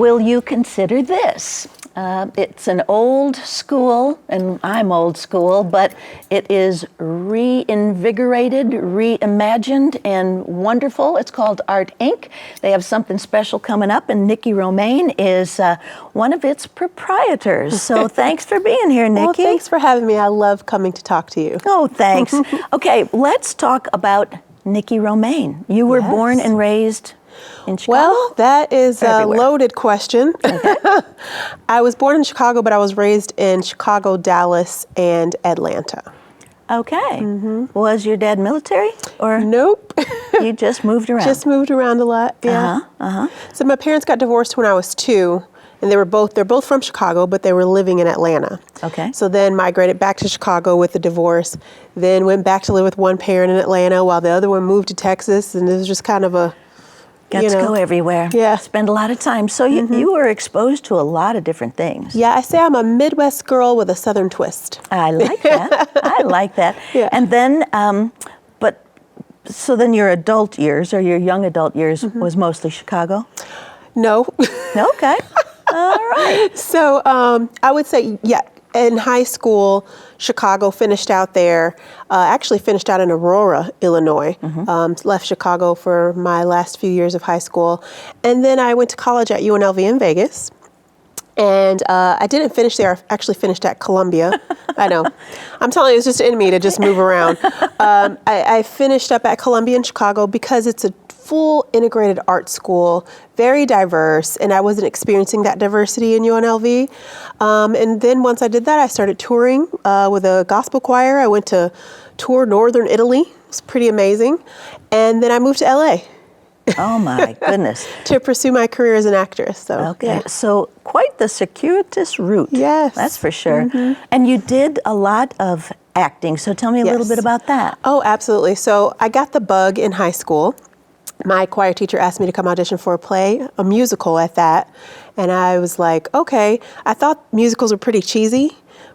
will you consider this? It's an old school, and I'm old school, but it is reinvigorated, reimagined, and wonderful. It's called Art Inc. They have something special coming up, and Nikki Romaine is one of its proprietors. So thanks for being here, Nikki. Well, thanks for having me. I love coming to talk to you. Oh, thanks. Okay, let's talk about Nikki Romaine. You were born and raised in Chicago? Well, that is a loaded question. Okay. I was born in Chicago, but I was raised in Chicago, Dallas, and Atlanta. Okay. Was your dad military? Or Nope. You just moved around? Just moved around a lot, yeah. So my parents got divorced when I was 2, and they're both from Chicago, but they were living in Atlanta. Okay. So then migrated back to Chicago with the divorce, then went back to live with one parent in Atlanta while the other one moved to Texas, and it was just kind of a Got to go everywhere. Yeah. Spend a lot of time. So you were exposed to a lot of different things. Yeah, I say I'm a Midwest girl with a Southern twist. I like that. I like that. Yeah. And then, so then your adult years or your young adult years was mostly Chicago? No. Okay. All right. So I would say, yeah, in high school, Chicago, finished out there. Actually finished out in Aurora, Illinois. Left Chicago for my last few years of high school. And then I went to college at UNLV in Vegas. And I didn't finish there. I actually finished at Columbia. I know. I'm telling you, it's just in me to just move around. I finished up at Columbia in Chicago because it's a full integrated art school, very diverse, and I wasn't experiencing that diversity in UNLV. And then once I did that, I started touring with a gospel choir. I went to tour Northern Italy. It was pretty amazing. And then I moved to LA. Oh my goodness. To pursue my career as an actress. So, okay. Yeah. So quite the circuitous route. Yes. That's for sure. And you did a lot of acting. So tell me a little bit about that. Oh, absolutely. So I got the bug in high school. My choir teacher asked me to come audition for a play, a musical at that. And I was like, okay. I thought musicals were pretty cheesy,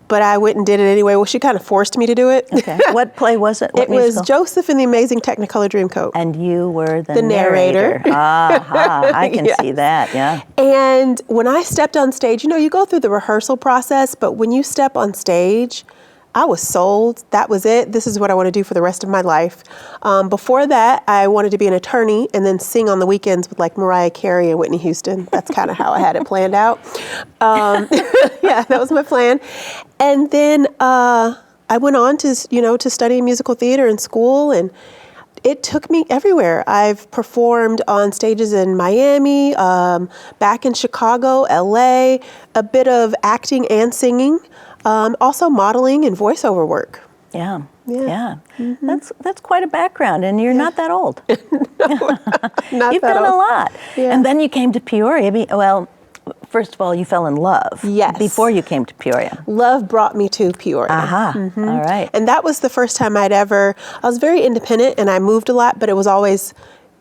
but I went and did it anyway. Well, she kind of forced me to do it. Okay. What play was it? What it musical? Was Joseph and the Amazing Technicolor Dreamcoat. And you were the narrator. I can see that, yeah. And when I stepped on stage, you go through the rehearsal process, but when you step on stage, I was sold. That was it. This is what I want to do for the rest of my life. Before that, I wanted to be an attorney and then sing on the weekends with like Mariah Carey and Whitney Houston. That's kind of how I had it planned out. Yeah, that was my plan. And then I went on to study musical theater in school, and it took me everywhere. I've performed on stages in Miami, back in Chicago, LA, a bit of acting and singing. Also modeling and voiceover work. Yeah. That's quite a background, and you're not that old. You've done a lot. Yeah. And then you came to Peoria. Well, first of all, you fell in love. Yes. Before you came to Peoria. Love brought me to Peoria. All right. And that was the first time I was very independent and I moved a lot, but it was always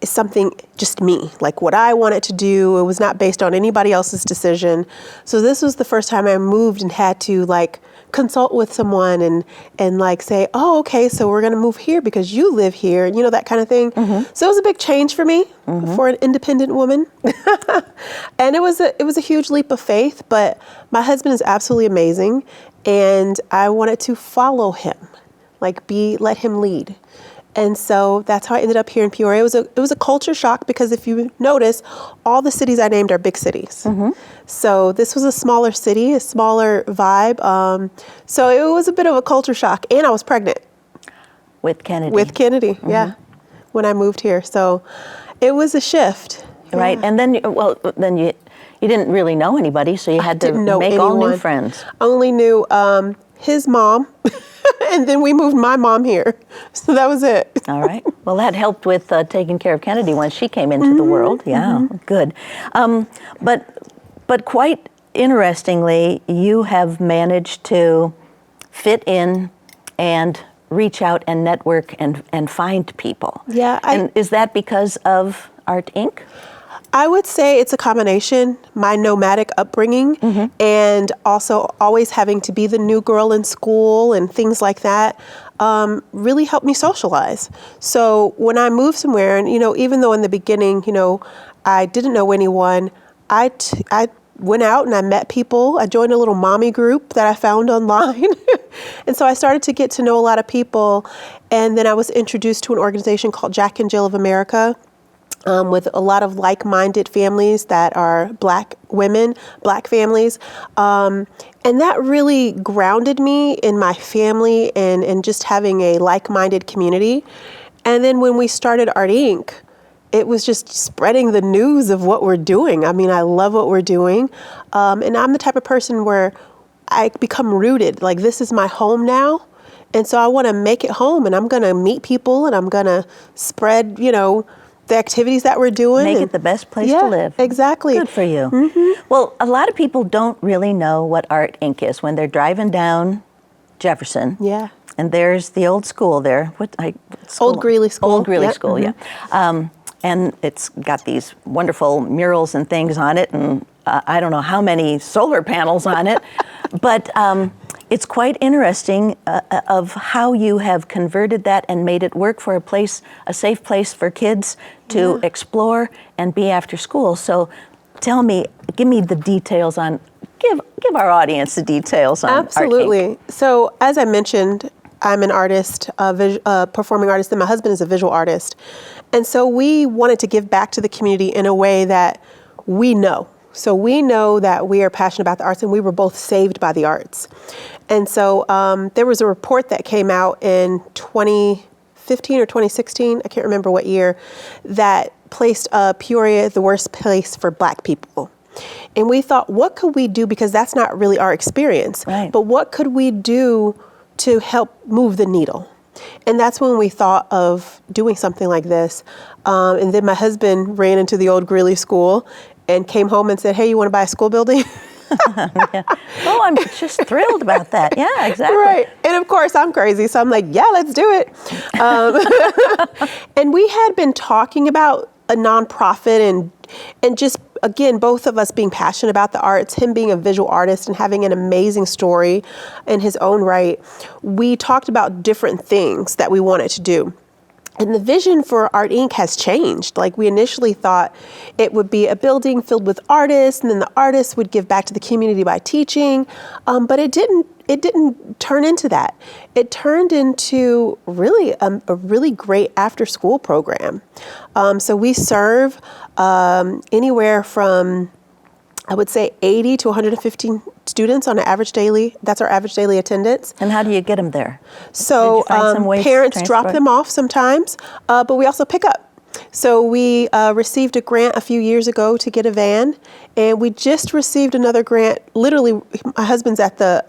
something just me, like what I wanted to do. It was not based on anybody else's decision. So this was the first time I moved and had to like consult with someone and like say, oh, okay, so we're going to move here because you live here, and that kind of thing. So it was a big change for me for an independent woman. And it was a huge leap of faith, but my husband is absolutely amazing, and I wanted to follow him, let him lead. And so that's how I ended up here in Peoria. It was a culture shock because if you notice, all the cities I named are big cities. So this was a smaller city, a smaller vibe. So it was a bit of a culture shock. And I was pregnant. With Kennedy. With Kennedy, yeah, when I moved here. So it was a shift. Right. Yeah. And then you didn't really know anybody, so you had to make all new friends. Only knew his mom. And then we moved my mom here. So that was it. All right. Well, that helped with taking care of Kennedy when she came into the world. Yeah, good. But quite interestingly, you have managed to fit in and reach out and network and find people. Yeah. And is that because of Art Inc.? I would say it's a combination, my nomadic upbringing and also always having to be the new girl in school and things like that really helped me socialize. So when I moved somewhere, and even though in the beginning, I didn't know anyone, I went out and I met people. I joined a little mommy group that I found online. And so I started to get to know a lot of people. And then I was introduced to an organization called Jack and Jill of America, with a lot of like-minded families that are Black women, Black families. And that really grounded me in my family and just having a like-minded community. And then when we started Art Inc., it was just spreading the news of what we're doing. I mean, I love what we're doing. And I'm the type of person where I become rooted. Like, this is my home now. And so I want to make it home, and I'm going to meet people, and I'm going to spread, the activities that we're doing. Make it the best place to live. Exactly. Good for you. Well, a lot of people don't really know what Art Inc. is when they're driving down Jefferson. Yeah. And there's the old school there. Old Greeley School. Old Greeley Yep. School, yeah. And it's got these wonderful murals and things on it, and I don't know how many solar panels on it, but it's quite interesting of how you have converted that and made it work for a safe place for kids to explore and be after school. So tell me, give me the details on, give our audience the details on Absolutely. Art Inc. So as I mentioned, I'm an artist, a performing artist, and my husband is a visual artist. And so we wanted to give back to the community in a way that we know. So we know that we are passionate about the arts, and we were both saved by the arts. And so there was a report that came out in 2015 or 2016, I can't remember what year, that placed Peoria the worst place for Black people. And we thought, what could we do? Because that's not really our experience. Right. But what could we do to help move the needle? And that's when we thought of doing something like this. And then my husband ran into the old Greeley School and came home and said, hey, you want to buy a school building? Yeah. Oh, I'm just thrilled about that. Yeah, exactly. Right. And of course, I'm crazy. So I'm like, yeah, let's do it. And we had been talking about a nonprofit and just, again, both of us being passionate about the arts, him being a visual artist and having an amazing story in his own right. We talked about different things that we wanted to do. And the vision for Art Inc. has changed. Like, we initially thought it would be a building filled with artists, and then the artists would give back to the community by teaching. But it didn't turn into that. It turned into really a really great after-school program. So we serve anywhere from, I would say, 80 to 115 students on an average daily. That's our average daily attendance. And how do you get them there? So Did you find some ways to parents drop transport? them off sometimes, but we also pick up. So we received a grant a few years ago to get a van, and we just received another grant. Literally, my husband's at the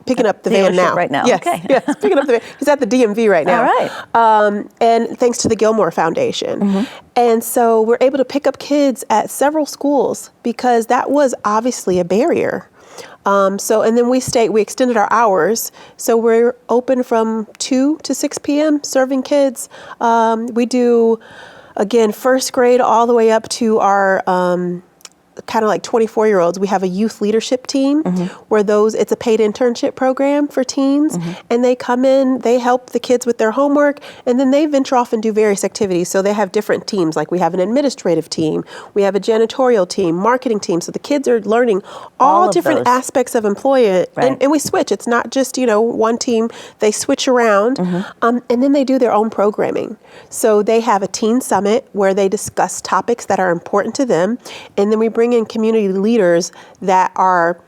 picking up the van Dealership now. right now. Yes, Okay. yes, picking up the van. He's at the DMV right now. All right. And thanks to the Gilmore Foundation. And so we're able to pick up kids at several schools because that was obviously a barrier. And then we extended our hours. So we're open from 2 to 6 p.m. serving kids. We do, again, first grade all the way up to our kind of like 24-year-olds. We have a youth leadership team where it's a paid internship program for teens. And they come in, they help the kids with their homework, and then they venture off and do various activities. So they have different teams, like we have an administrative team, we have a janitorial team, marketing team. So the kids are learning all of different those. aspects of employment. Right. And we switch. It's not just, one team. They switch around. And then they do their own programming. So they have a teen summit where they discuss topics that are important to them. And then we bring in community leaders that are,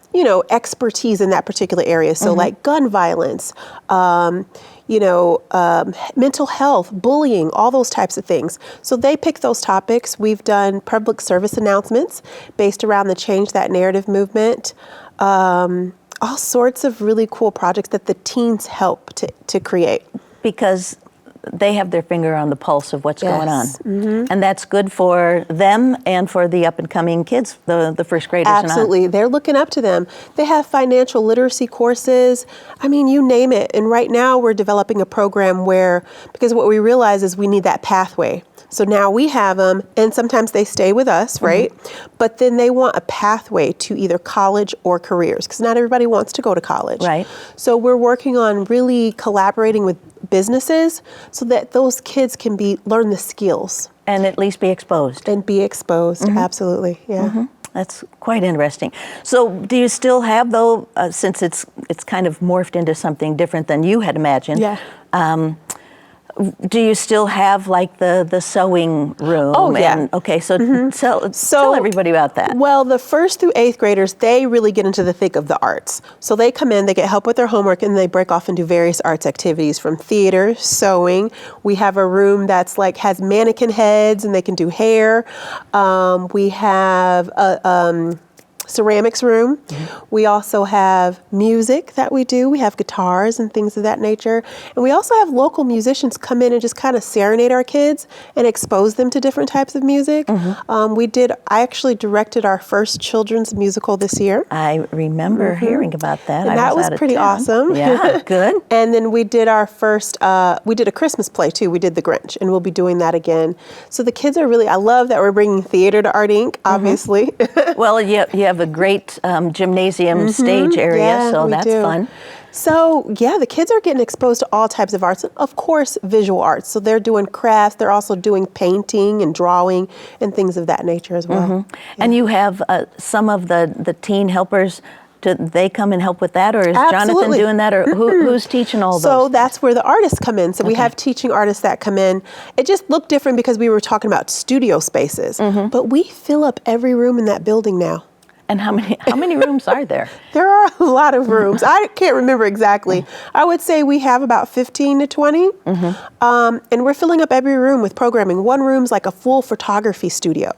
expertise in that particular area. So like gun violence, mental health, bullying, all those types of things. So they pick those topics. We've done public service announcements based around the Change That Narrative movement. All sorts of really cool projects that the teens help to create. Because they have their finger on the pulse of what's going on. Yes. Mm-hmm. And that's good for them and for the up-and-coming kids, the first graders. Absolutely. They're looking up to them. They have financial literacy courses. I mean, you name it. And right now we're developing a program because what we realize is we need that pathway. So now we have them, and sometimes they stay with us, right? But then they want a pathway to either college or careers, because not everybody wants to go to college. Right. So we're working on really collaborating with businesses so that those kids can learn the skills. And at least be exposed. And be exposed, absolutely, yeah. That's quite interesting. So, do you still have, though, since it's kind of morphed into something different than you had imagined? Yeah. Do you still have like the sewing room? Oh, yeah. And, okay, so tell everybody about that. Well, the 1st through 8th graders, they really get into the thick of the arts. So they come in, they get help with their homework, and they break off and do various arts activities from theater, sewing. We have a room that's like has mannequin heads and they can do hair. We have a ceramics room. We also have music that we do. We have guitars and things of that nature. And we also have local musicians come in and just kind of serenade our kids and expose them to different types of music. I actually directed our first children's musical this year. I remember hearing about that. And that was pretty awesome. Yeah, good. And then we did our first, we did a Christmas play too. We did The Grinch, and we'll be doing that again. So the kids are really, I love that we're bringing theater to Art Inc., obviously. Well, you have a great gymnasium stage area, Yeah, so we that's do. fun. So yeah, the kids are getting exposed to all types of arts, of course, visual arts. So they're doing crafts, they're also doing painting and drawing and things of that nature as well. And you have some of the teen helpers. Do they come and help with that, or is Jonathan Absolutely. doing that, or who's teaching all those? So that's where the artists come in. So we have teaching artists that come in. It just looked different because we were talking about studio spaces, but we fill up every room in that building now. And how many rooms are there? There are a lot of rooms. I can't remember exactly. I would say we have about 15 to 20. And we're filling up every room with programming. One room's like a full photography studio.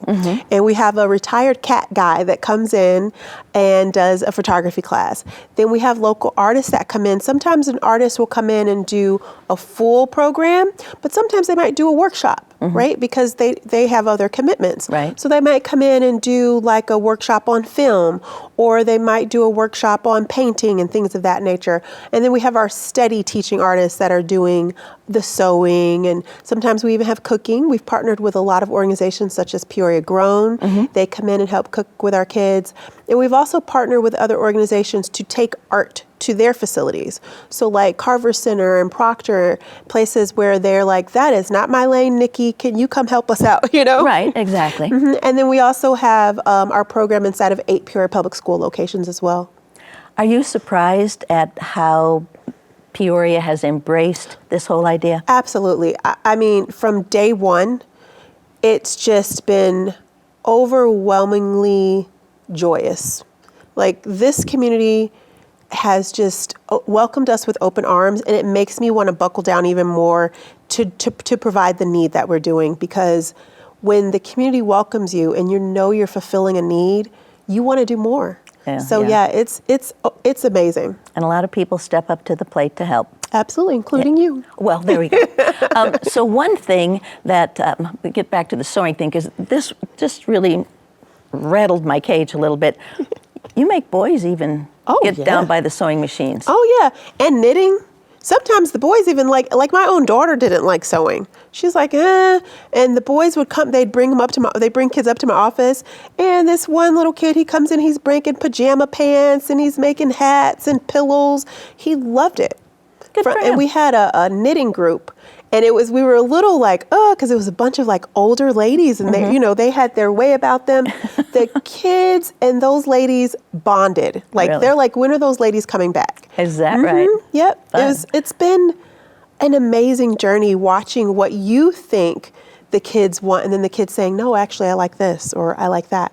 And we have a retired cat guy that comes in and does a photography class. Then we have local artists that come in. Sometimes an artist will come in and do a full program, but sometimes they might do a workshop. Right? Because they have other commitments. Right. So they might come in and do like a workshop on film, or they might do a workshop on painting and things of that nature. And then we have our steady teaching artists that are doing the sewing, and sometimes we even have cooking. We've partnered with a lot of organizations such as Peoria Grown. They come in and help cook with our kids. And we've also partnered with other organizations to take art to their facilities. So like Carver Center and Proctor, places where they're like, that is not my lane, Nikki, can you come help us out, you know? Right, exactly. And then we also have our program inside of 8 Peoria Public School locations as well. Are you surprised at how Peoria has embraced this whole idea? Absolutely. I mean, from day one, it's just been overwhelmingly joyous. Like, this community has just welcomed us with open arms, and it makes me want to buckle down even more to provide the need that we're doing, because when the community welcomes you and you know you're fulfilling a need, you want to do more. Yeah, it's amazing. And a lot of people step up to the plate to help. Absolutely, including you. Well, there we go. So one thing that, we get back to the sewing thing, because this just really rattled my cage a little bit. You make boys even get down by the sewing machines. Oh yeah, and knitting. Sometimes the boys even like my own daughter didn't like sewing. She's like, and the boys would come. They'd bring kids up to my office, and this one little kid, he comes in, he's breaking pajama pants, and he's making hats and pillows. He loved it. Good for him. And we had a knitting group, and we were a little like, because it was a bunch of like older ladies, and they had their way about them. The kids and those ladies bonded. Like, Really? they're like, when are those ladies coming back? Is that right? Yep. Fun. It's been an amazing journey watching what you think the kids want, and then the kids saying, no, actually, I like this, or I like that.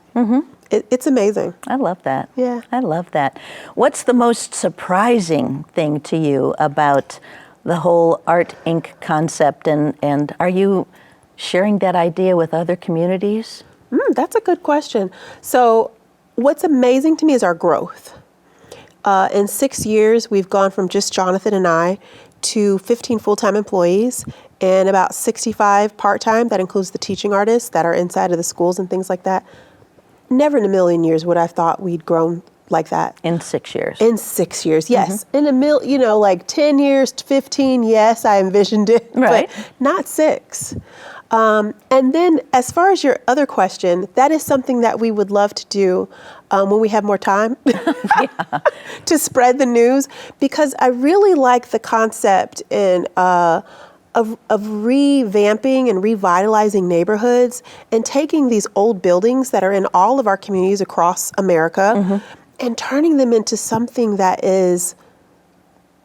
It's amazing. I love that. Yeah. I love that. What's the most surprising thing to you about the whole Art Inc. concept, and are you sharing that idea with other communities? That's a good question. So what's amazing to me is our growth. In 6 years, we've gone from just Jonathan and I to 15 full-time employees and about 65 part-time. That includes the teaching artists that are inside of the schools and things like that. Never in a million years would I have thought we'd grown like that. In 6 years. In 6 years, yes. In like 10 years, 15, yes, I envisioned it, Right. but not 6. And then as far as your other question, that is something that we would love to do when we have more time to spread the news, because I really like the concept and of revamping and revitalizing neighborhoods and taking these old buildings that are in all of our communities across America and turning them into something that is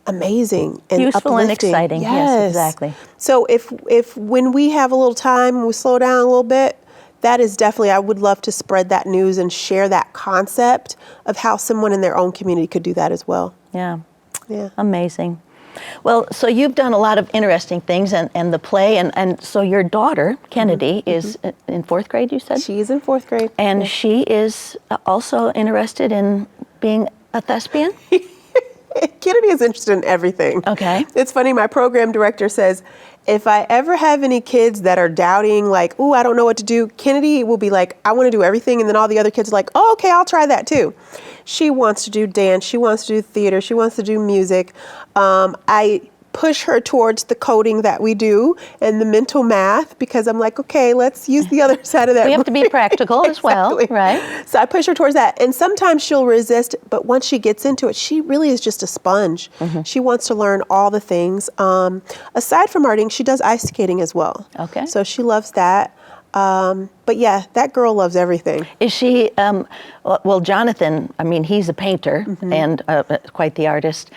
amazing and Useful and uplifting. exciting. Yes, exactly. So if when we have a little time, we slow down a little bit, that is definitely, I would love to spread that news and share that concept of how someone in their own community could do that as well. Yeah. Yeah. Amazing. Well, so you've done a lot of interesting things and the play, and so your daughter, Kennedy, is in 4th grade, you said? She's in 4th grade. And she is also interested in being a thespian? Kennedy is interested in everything. Okay. It's funny, my program director says, if I ever have any kids that are doubting, like, ooh, I don't know what to do, Kennedy will be like, I want to do everything. And then all the other kids are like, oh, okay, I'll try that too. She wants to do dance. She wants to do theater. She wants to do music. I push her towards the coding that we do and the mental math because I'm like, okay, let's use the other side of that. We have to be practical as well, right? So I push her towards that. And sometimes she'll resist, but once she gets into it, she really is just a sponge. She wants to learn all the things. Aside from arting, she does ice skating as well. Okay. So she loves that. But yeah, that girl loves everything. Is she, well, Jonathan, I mean, he's a painter and quite the artist.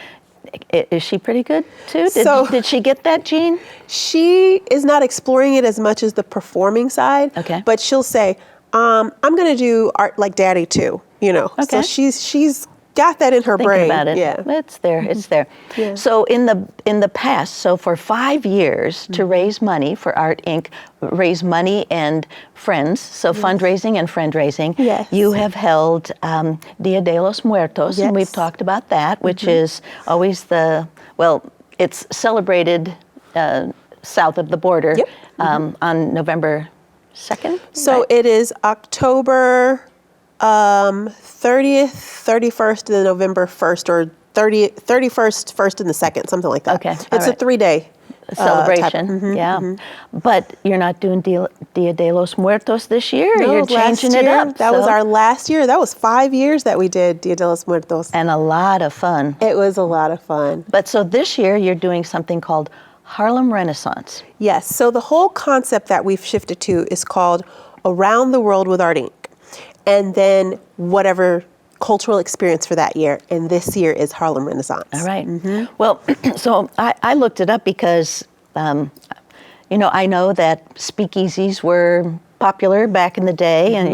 Is she pretty good too? Did she get that gene? She is not exploring it as much as the performing side. Okay. But she'll say, I'm going to do art like daddy too, you know. Okay. So she's got that in her brain. Thinking about it. Yeah. It's there. It's there. Yeah. So in the past, so for 5 years to raise money for Art Inc., raise money and friends, so fundraising and friend-raising, Yes. you have held Dia de los Muertos, and we've Yes. talked about that, which is always it's celebrated south of the border Yep. on November 2nd. So right? it is October 30th, 31st, and then November 1st, or 31st, 1st, and the 2nd, something like that. Okay, all It's a right. 3-day celebration. Yeah. But you're not doing Dia de los Muertos this year? No, You're last changing it year, up. That was so- our last year. That was 5 years that we did Dia de los Muertos. And a lot of fun. It was a lot of fun. But so this year you're doing something called Harlem Renaissance. Yes, so the whole concept that we've shifted to is called Around the World with Art Inc. And then whatever cultural experience for that year. And this year is Harlem Renaissance. All right. Well, so I looked it up because, I know that speakeasies were popular back in the day, and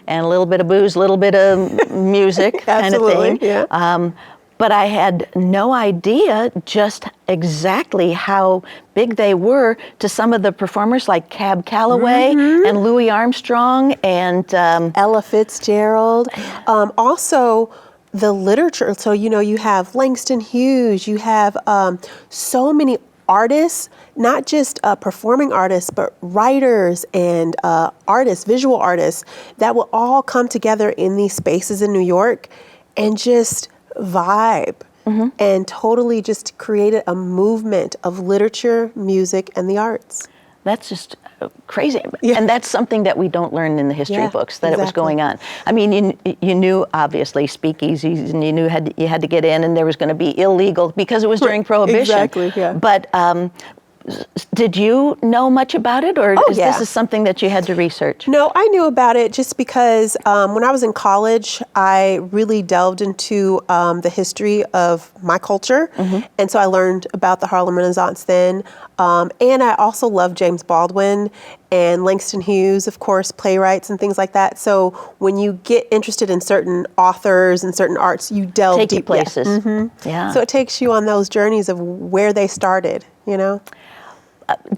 and a little bit of booze, a little bit of music, kind of Absolutely, thing. yeah. But I had no idea just exactly how big they were to some of the performers like Cab Calloway and Louis Armstrong and Ella Fitzgerald. Also, the literature. So, you have Langston Hughes, you have so many artists, not just performing artists, but writers and artists, visual artists, that will all come together in these spaces in New York and just vibe and totally just created a movement of literature, music, and the arts. That's just crazy. Yeah. And that's something that we don't learn in the history Yeah, books, that it was exactly. going on. I mean, you knew, obviously, speakeasies, and you knew you had to get in, and there was going to be illegal because it was during Prohibition. Exactly, yeah. But did you know much about it, or Oh, is yeah. this is something that you had to research? No, I knew about it just because when I was in college, I really delved into the history of my culture. And so I learned about the Harlem Renaissance then. And I also love James Baldwin and Langston Hughes, of course, playwrights and things like that. So when you get interested in certain authors and certain arts, you delve Take you deep. Yeah. places. Yeah. So it takes you on those journeys of where they started,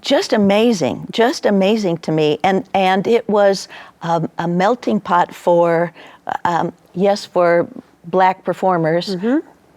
Just amazing to me, and it was a melting pot for for Black performers,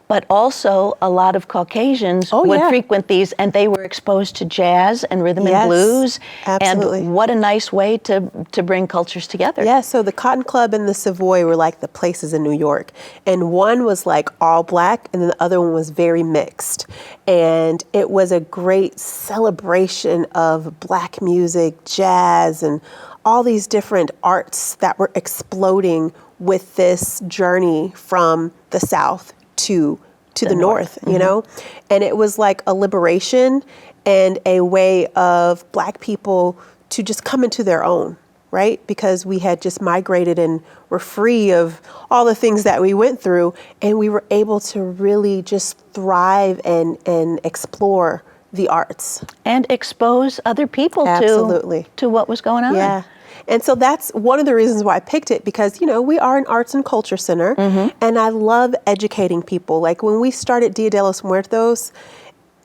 but also a lot of Caucasians Oh, would yeah. frequent these, and they were exposed to jazz and rhythm Yes, and blues, absolutely. and what a nice way to bring cultures together. Yeah, so the Cotton Club and the Savoy were like the places in New York. And one was like all Black, and then the other one was very mixed. And it was a great celebration of Black music, jazz, and all these different arts that were exploding with this journey from the South to to the north, you know? And it was like a liberation and a way of Black people to just come into their own, right? Because we had just migrated and were free of all the things that we went through, and we were able to really just thrive and explore the arts. And expose other people Absolutely. to what was going on. Yeah. And so that's one of the reasons why I picked it, because, you know, we are an arts and culture center, and I love educating people. Like when we started Dia de los Muertos,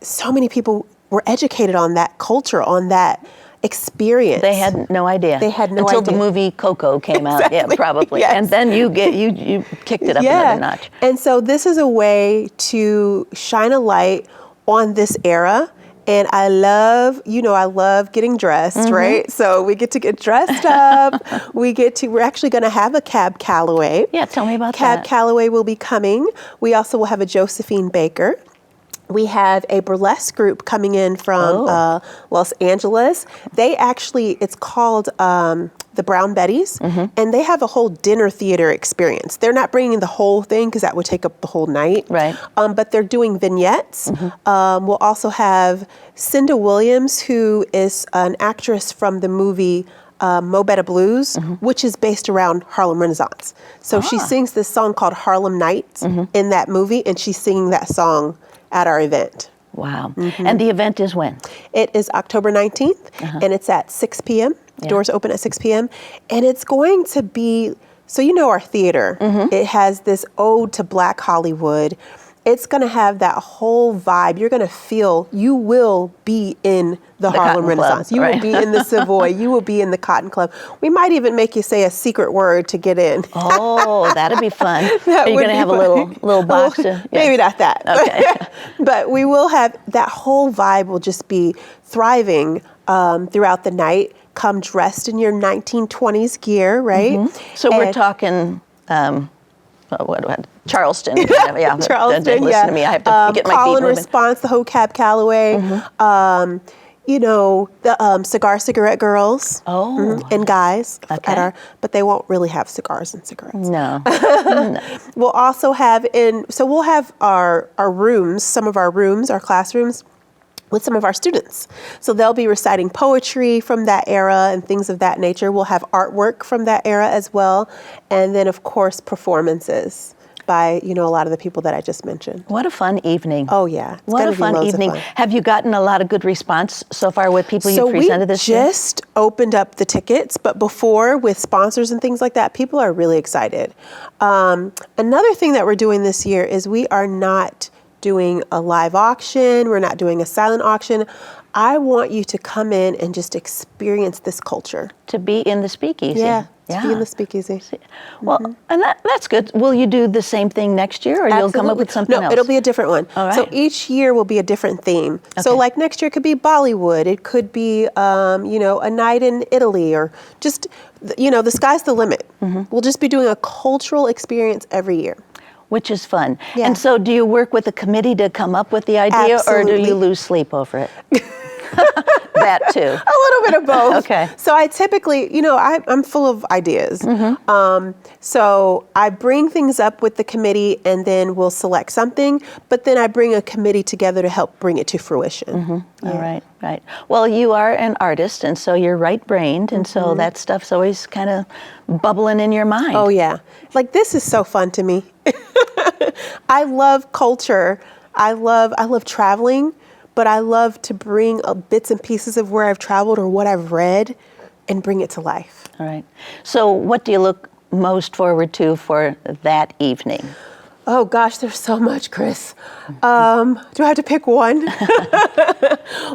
so many people were educated on that culture, on that experience. They had no idea. They had no until idea. the movie Coco came out. Yeah, Exactly. probably. Yes. And then you kicked it up another notch. And so this is a way to shine a light on this era. And I love getting dressed, right? So we get to get dressed up. We're actually going to have a Cab Calloway. Yeah, tell me about Cab that. Calloway will be coming. We also will have a Josephine Baker. We have a burlesque group coming in from Los Angeles. It's called the Brown Betties, and they have a whole dinner theater experience. They're not bringing the whole thing because that would take up the whole night. Right. But they're doing vignettes. We'll also have Cinda Williams, who is an actress from the movie Mo Better Blues, which is based around Harlem Renaissance. So she sings this song called Harlem Nights in that movie, and she's singing that song at our event. Wow. And the event is when? It is October 19th, and it's at 6 p.m. Doors open at 6 p.m. And it's going to be, so you know our theater, it has this ode to Black Hollywood. It's going to have that whole vibe. You're going to feel, you will be in the Harlem Cotton Renaissance. Club, You right. will be in the Savoy. You will be in the Cotton Club. We might even make you say a secret word to get in. Oh, that'd be fun. That Are you would going to be have fun. a little box? Maybe not that. Okay. But we will have, that whole vibe will just be thriving throughout the night. Come dressed in your 1920s gear, right? So we're And- talking, what, Charleston. Kind of, yeah. Charleston, Listen to me. I have to get my Call feet and moving. Response, the whole Cab Calloway. You know, the Cigarette Girls. Oh. And guys Okay. but they won't really have cigars and cigarettes. No. We'll also have we'll have our rooms, some of our rooms, our classrooms, with some of our students. So they'll be reciting poetry from that era and things of that nature. We'll have artwork from that era as well. And then, of course, performances by, you know, a lot of the people that I just mentioned. What a fun evening. Oh, yeah. It's What gonna a be fun loads of evening. fun. Have you gotten a lot of good response so far with people So you presented we this year? just opened up the tickets, but before, with sponsors and things like that, people are really excited. Another thing that we're doing this year is we are not doing a live auction. We're not doing a silent auction. I want you to come in and just experience this culture. To be in the speakeasy. Yeah, to be in the speakeasy. Well, and that's good. Will you do the same thing next year, or you'll come up with something No, else? it'll be a different one. All So right. each year will be a different theme. So Okay. like next year it could be Bollywood. It could be, a night in Italy, or just, the sky's the limit. We'll just be doing a cultural experience every year. Which is fun. Yeah. And so do you work with a committee to come up with the idea, or do Absolutely. you lose sleep over it? That too. A little bit of both. Okay. So I typically, I'm full of ideas. So I bring things up with the committee, and then we'll select something, but then I bring a committee together to help bring it to fruition. All right, right. Well, you are an artist, and so you're right-brained, and so that stuff's always kind of bubbling in your mind. Oh yeah. Like, this is so fun to me. I love culture. I love traveling, but I love to bring bits and pieces of where I've traveled or what I've read and bring it to life. All right. So what do you look most forward to for that evening? Oh gosh, there's so much, Chris. Do I have to pick one?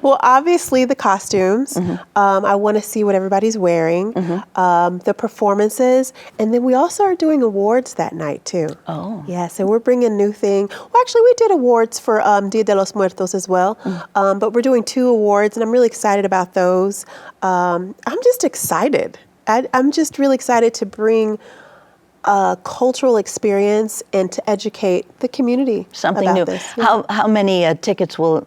Well, obviously the costumes. I want to see what everybody's wearing, the performances, and then we also are doing awards that night too. Oh. Yeah, so we're bringing a new thing. Well, actually, we did awards for Dia de los Muertos as well, but we're doing 2 awards, and I'm really excited about those. I'm just excited. I'm just really excited to bring a cultural experience and to educate the community Something about new. this. Yeah. How many tickets will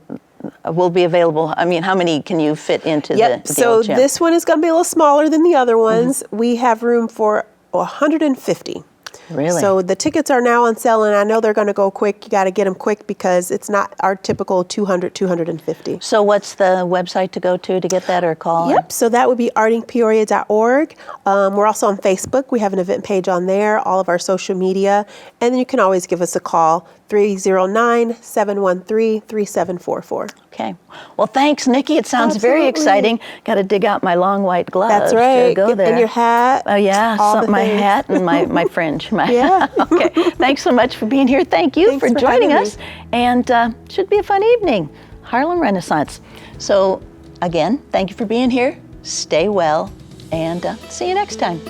be available? I mean, how many can you fit into the So old gym? this one is going to be a little smaller than the other ones. We have room for 150. Really? So the tickets are now on sale, and I know they're going to go quick. You got to get them quick because it's not our typical 200, 250. So what's the website to go to get that or call? Yep, so that would be artingpeoria.org. We're also on Facebook. We have an event page on there, all of our social media. And then you can always give us a call, 309-713-3744. Okay. Well, thanks, Nikki. It sounds very Absolutely. exciting. Got to dig out my long white gloves That's to right. go there. And your hat. Oh, yeah. all the My things. hat and my fringe. Yeah. Okay. Thanks so much for being here. Thank you Thanks for for joining having us. And should be a fun evening. Harlem Renaissance. So, again, thank you for being here. Stay well, and see you next time.